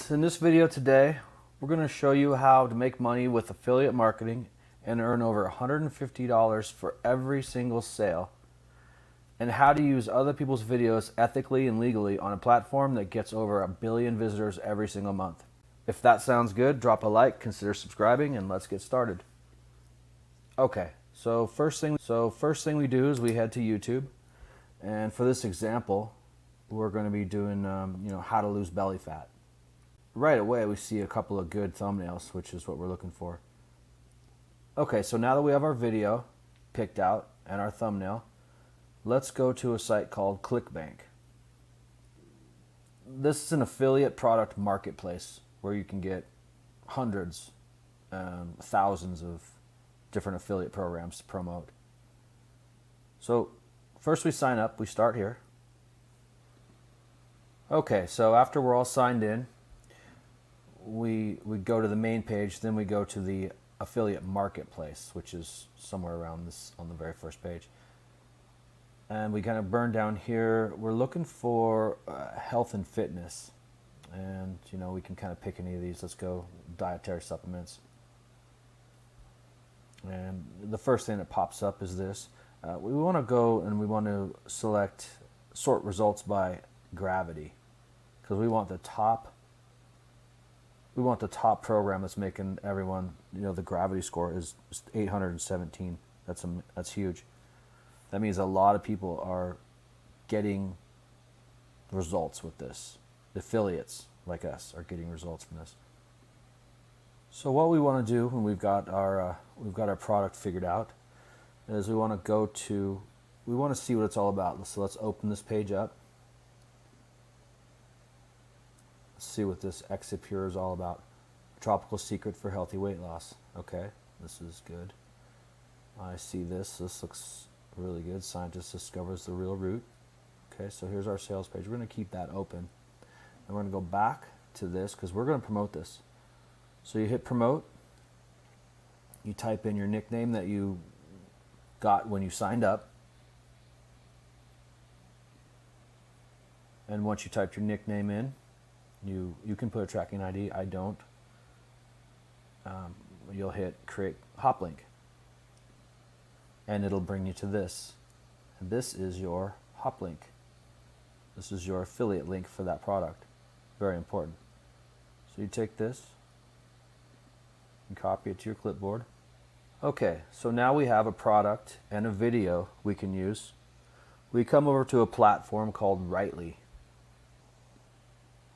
guys, in this video today we're going to show you how to make money with affiliate marketing and earn over $150 for every single sale, and how to use other people's videos ethically and legally on a platform that gets over 1 billion visitors every single month. If that sounds good, drop a like, consider subscribing, and let's get started. Okay, so first thing we do is we head to YouTube, and for this example we're going to be doing how to lose belly fat. Right away we see a couple of good thumbnails, which is what we're looking for. Okay, so now that we have our video picked out and our thumbnail, let's go to a site called ClickBank. This is an affiliate product marketplace where you can get hundreds, thousands of different affiliate programs to promote. So first we sign up, we start here. Okay, so after we're all signed in, we go to the main page, then we go to the affiliate marketplace, which is somewhere around this on the very first page. And we kind of burn down here. We're looking for health and fitness, and we can kind of pick any of these. Let's go dietary supplements. And the first thing that pops up is this. We want to go and we want to sort results by gravity, because we want the top program that's making everyone, the gravity score is 817. That's huge. That means a lot of people are getting results with this. Affiliates like us are getting results from this. So what we want to do when we've got our product figured out is we want to see what it's all about. So let's open this page up. Let's see what this Exipure is all about. Tropical secret for healthy weight loss. Okay, this is good. I see this. This looks really good. Scientist discovers the real root. Okay, so here's our sales page. We're going to keep that open. And we're going to go back to this because we're going to promote this. So you hit promote. You type in your nickname that you got when you signed up. And once you typed your nickname in, you can put a tracking ID. I don't. You'll hit create hop link, and it'll bring you to this. And this is your hop link. This is your affiliate link for that product. Very important. So you take this and copy it to your clipboard. Okay, so now we have a product and a video we can use. We come over to a platform called Rightly.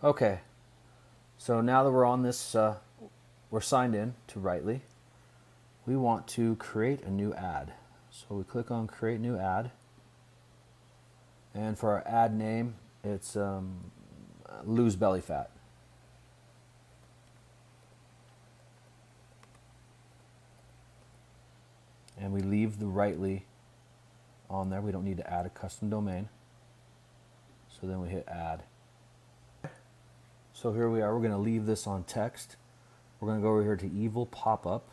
Okay, so now that we're on this, we're signed in to Rightly. We want to create a new ad. So we click on create new ad. And for our ad name, it's lose belly fat. And we leave the Rightly on there. We don't need to add a custom domain. So then we hit add. So here we are. We're going to leave this on text. We're going to go over here to evil pop-up.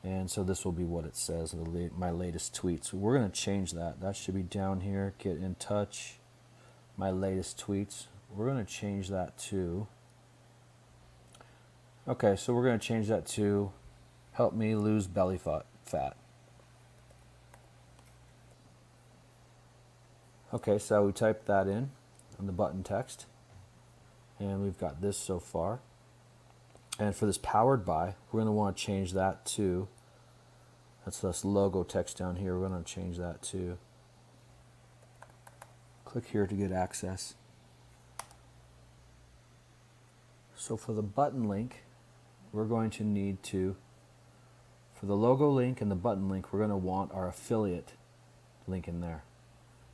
And so this will be what it says, my latest tweets. We're going to change that. That should be down here. Get in touch. My latest tweets. We're going to change that to... Okay, so we're going to change that to help me lose belly fat. Okay, so we typed that in on the button text, and we've got this so far. And for this powered by, we're going to want to change that to, that's this logo text down here, we're going to change that to, click here to get access. So for the button link, we're going to need to, for the logo link and the button link, we're going to want our affiliate link in there.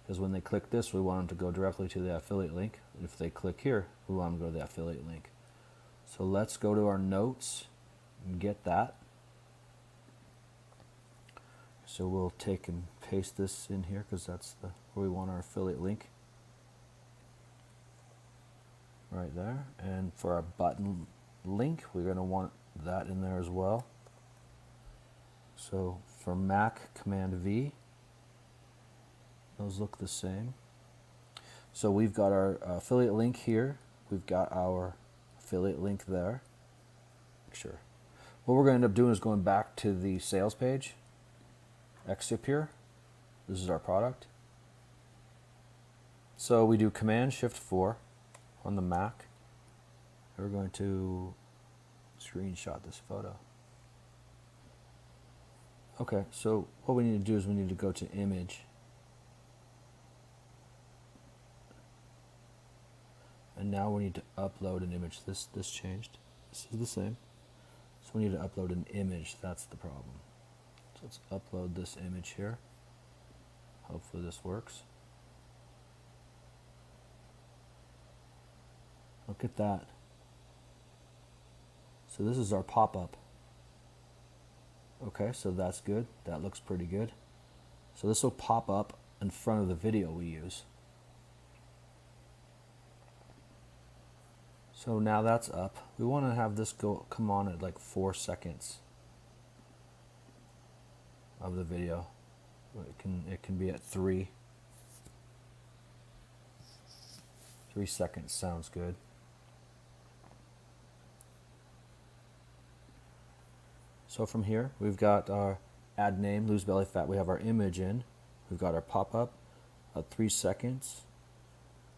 Because when they click this, we want them to go directly to the affiliate link. If they click here, we want them to go to the affiliate link. So let's go to our notes and get that. So we'll take and paste this in here because that's where we want our affiliate link. Right there. And for our button link, we're going to want that in there as well. So for Mac, Command V. Those look the same. So we've got our affiliate link here. We've got our affiliate link there. Sure. What we're going to end up doing is going back to the sales page. Exit here. This is our product. So we do Command Shift 4 on the Mac. We're going to screenshot this photo. Okay, so what we need to do is we need to go to Image. And now we need to upload an image. This changed. This is the same. So we need to upload an image. That's the problem. So let's upload this image here. Hopefully this works. Look at that. So this is our pop-up. Okay, so that's good. That looks pretty good. So this will pop up in front of the video we use. So now that's up. We want to have this come on at like 4 seconds of the video. It can be at 3. 3 seconds sounds good. So from here, we've got our add name, lose belly fat. We have our image in. We've got our pop-up at 3 seconds.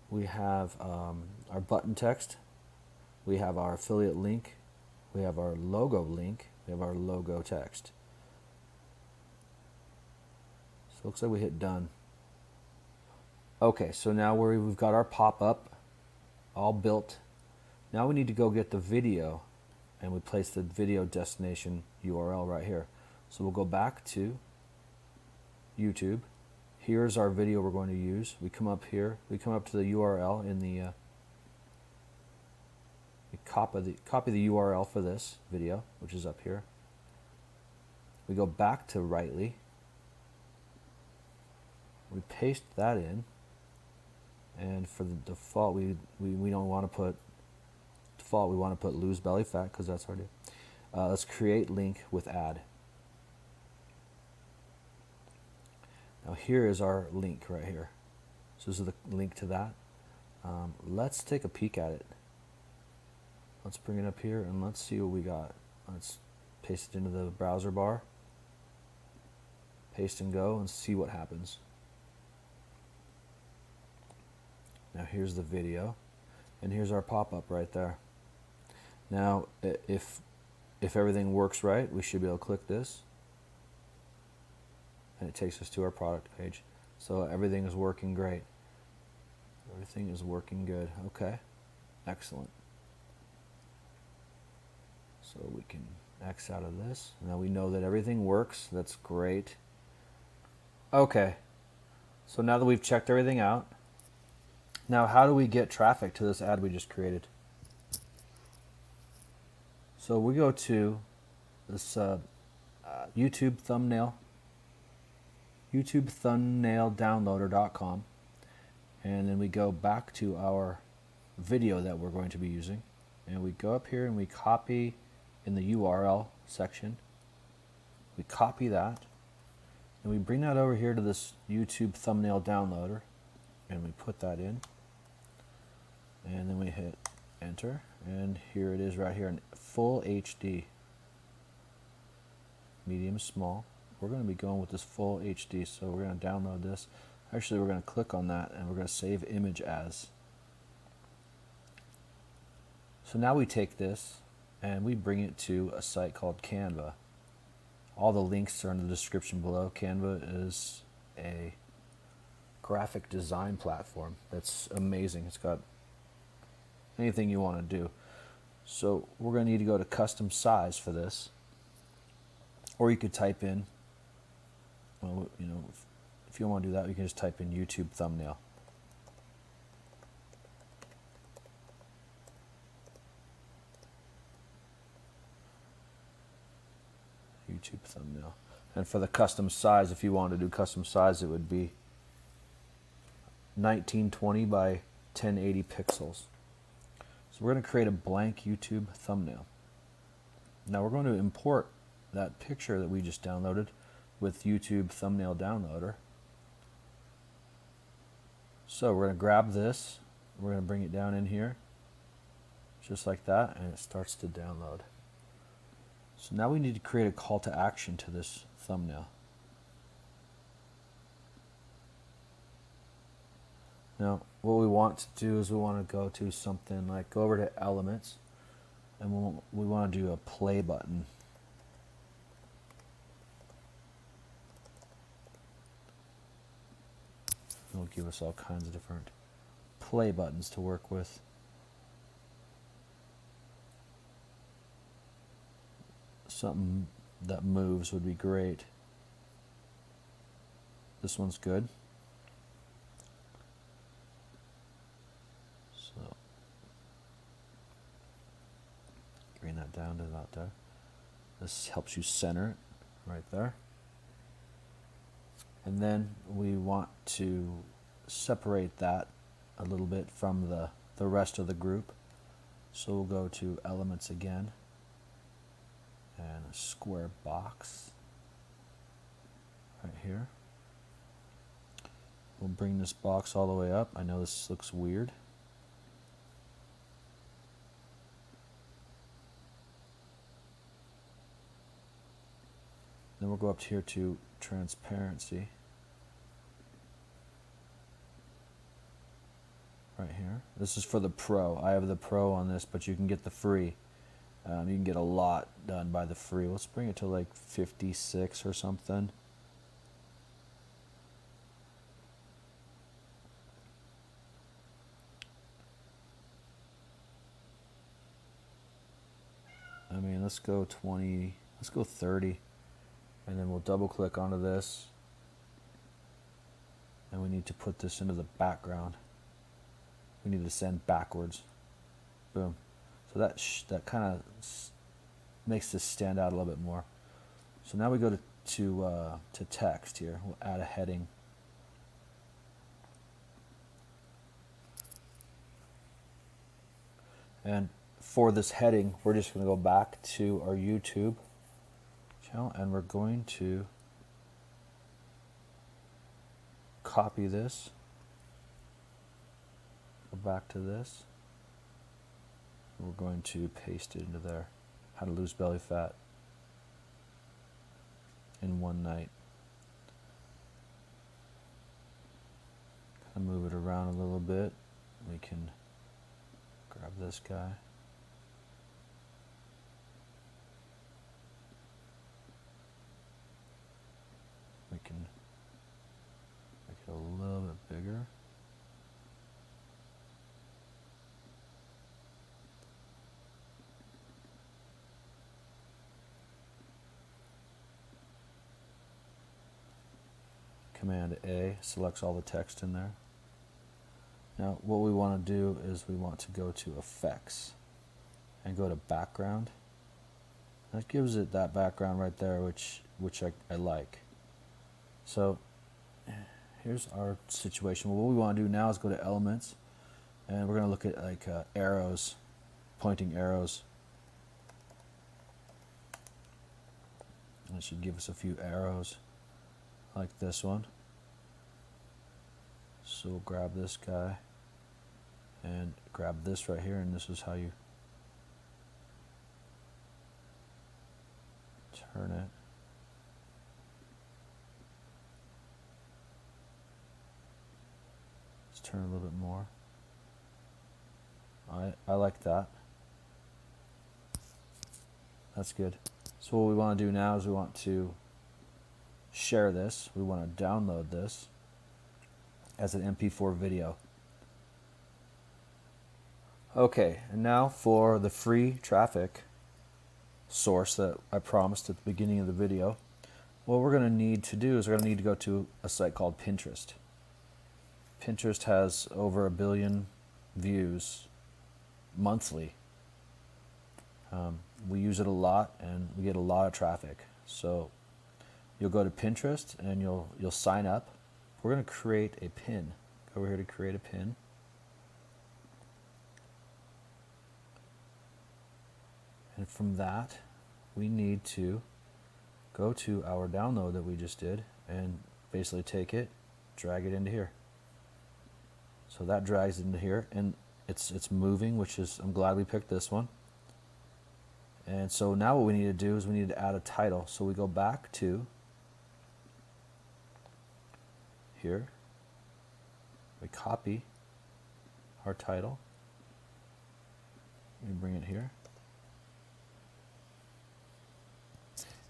We have our button text. We have our affiliate link. We have our logo link. We have our logo text. So it looks like we hit done. Okay, so now we've got our pop-up all built. Now we need to go get the video, and we place the video destination URL right here. So we'll go back to YouTube. Here's our video we're going to use. We come up here. We come up to the URL in the we copy the URL for this video, which is up here. We go back to Rightly. We paste that in, and for the default, we don't want to put default. We want to put lose belly fat because that's already. Let's create link with add. Now here is our link right here. So this is the link to that. Let's take a peek at it. Let's bring it up here and let's see what we got. Let's paste it into the browser bar. Paste and go and see what happens. Now here's the video, and here's our pop-up right there. Now if everything works right, we should be able to click this, and it takes us to our product page. So everything is working great. Everything is working good. Okay, excellent. So we can X out of this. Now we know that everything works. That's great. Okay, so now that we've checked everything out, now how do we get traffic to this ad we just created? So we go to this YouTube thumbnail downloader.com, and then we go back to our video that we're going to be using, and we go up here and we copy in the URL section. We copy that, and we bring that over here to this YouTube thumbnail downloader, and we put that in, and then we hit enter, and here it is right here in full HD, medium small. We're going to be going with this full HD, so we're going to download this. Actually, we're going to click on that and we're going to save image as. So now we take this and we bring it to a site called Canva. All the links are in the description below. Canva is a graphic design platform that's amazing. It's got anything you want to do. So we're going to need to go to custom size for this, or you could type in, well, you know, if you don't want to do that, you can just type in YouTube thumbnail. YouTube thumbnail. And for the custom size, if you want to do custom size, it would be 1920 by 1080 pixels. So we're going to create a blank YouTube thumbnail. Now we're going to import that picture that we just downloaded with YouTube thumbnail downloader. So we're going to grab this, we're going to bring it down in here, just like that, and it starts to download. So now we need to create a call to action to this thumbnail. Now, what we want to do is we want to go to something like, go over to Elements, and we want to do a play button. It'll give us all kinds of different play buttons to work with. Something that moves would be great. This one's good. So bring that down to about there. This helps you center it right there. And then we want to separate that a little bit from the rest of the group. So we'll go to Elements again, and a square box right here. We'll bring this box all the way up. I know this looks weird. Then we'll go up here to transparency. Right here. This is for the Pro. I have the Pro on this, but you can get the free. You can get a lot done by the free. Let's bring it to like 56 or something. I mean, let's go 20, let's go 30. And then we'll double click onto this. And we need to put this into the background. We need to send backwards. Boom. So that kind of makes this stand out a little bit more. So now we go to text here. We'll add a heading. And for this heading, we're just going to go back to our YouTube channel, and we're going to copy this. Go back to this. We're going to paste it into there. How to lose belly fat in one night. Kind of move it around a little bit. We can grab this guy. We can make it a little bit bigger. Command A selects all the text in there. Now what we want to do is we want to go to Effects and go to Background. That gives it that background right there, which I like. So here's our situation. Well, what we want to do now is go to Elements, and we're going to look at like arrows, pointing arrows. And it should give us a few arrows like this one. So we'll grab this guy and grab this right here, and this is how you turn it. Let's turn it a little bit more. I like that. That's good. So what we want to do now is we want to share this. We want to download this as an MP4 video. Okay, and now for the free traffic source that I promised at the beginning of the video. What we're going to need to do is we're going to need to go to a site called Pinterest. Pinterest has over 1 billion views monthly. We use it a lot, and we get a lot of traffic. So you'll go to Pinterest and you'll sign up. We're going to create a pin. Go over here to create a pin. And from that, we need to go to our download that we just did and basically take it, drag it into here. So that drags into here, and it's moving, which is, I'm glad we picked this one. And so now what we need to do is we need to add a title. So we go back to here, we copy our title, we bring it here,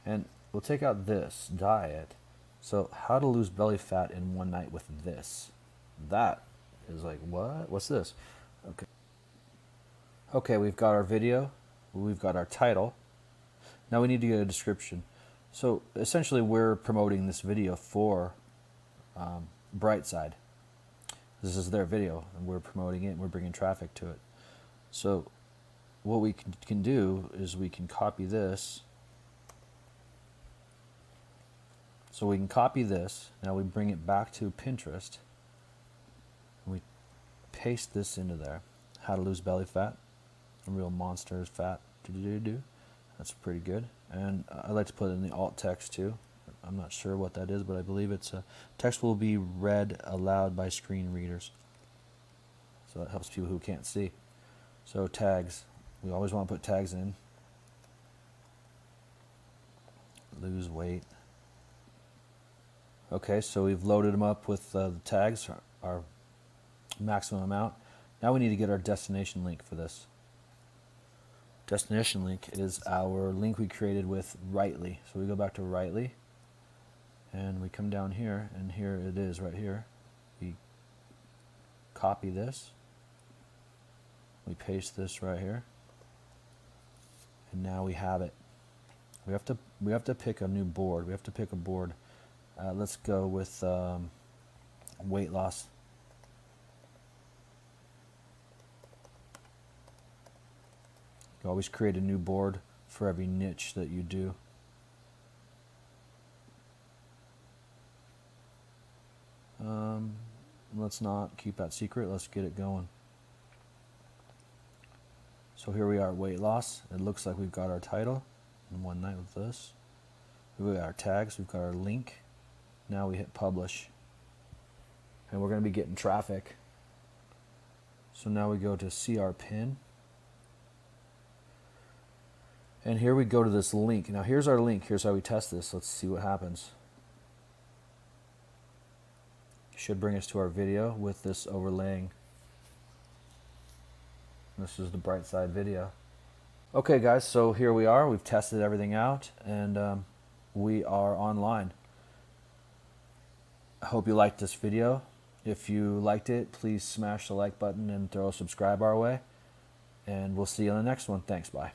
and we'll take out this diet. So how to lose belly fat in one night with this. That is like, what? What's this? Okay. Okay, we've got our video, we've got our title. Now we need to get a description. So essentially we're promoting this video for Brightside. This is their video and we're promoting it and we're bringing traffic to it. So what we can do is we can copy this. So we can copy this. Now we bring it back to Pinterest. And we paste this into there. How to lose belly fat. A real monster is fat. That's pretty good. And I like to put it in the alt text too. I'm not sure what that is, but I believe it's text will be read aloud by screen readers. So that helps people who can't see. So tags. We always want to put tags in. Lose weight. Okay, so we've loaded them up with the tags, our maximum amount. Now we need to get our destination link for this. Destination link is our link we created with Rightly. So we go back to Rightly, and we come down here, and here it is right here. We copy this, we paste this right here, and now we have it. We have to pick a new board. We have to pick a board. Let's go with weight loss. You always create a new board for every niche that you do. Let's not keep that secret. Let's get it going. So here we are, weight loss. It looks like we've got our title in one night with this. We've got our tags. We've got our link. Now we hit publish. And we're going to be getting traffic. So now we go to see our pin. And here we go to this link. Now here's our link. Here's how we test this. Let's see what happens. Should bring us to our video with this overlaying. This is the Brightside video. Okay guys, so here we are. We've tested everything out and we are online. I hope you liked this video. If you liked it, please smash the like button and throw a subscribe our way. And we'll see you on the next one. Thanks, bye.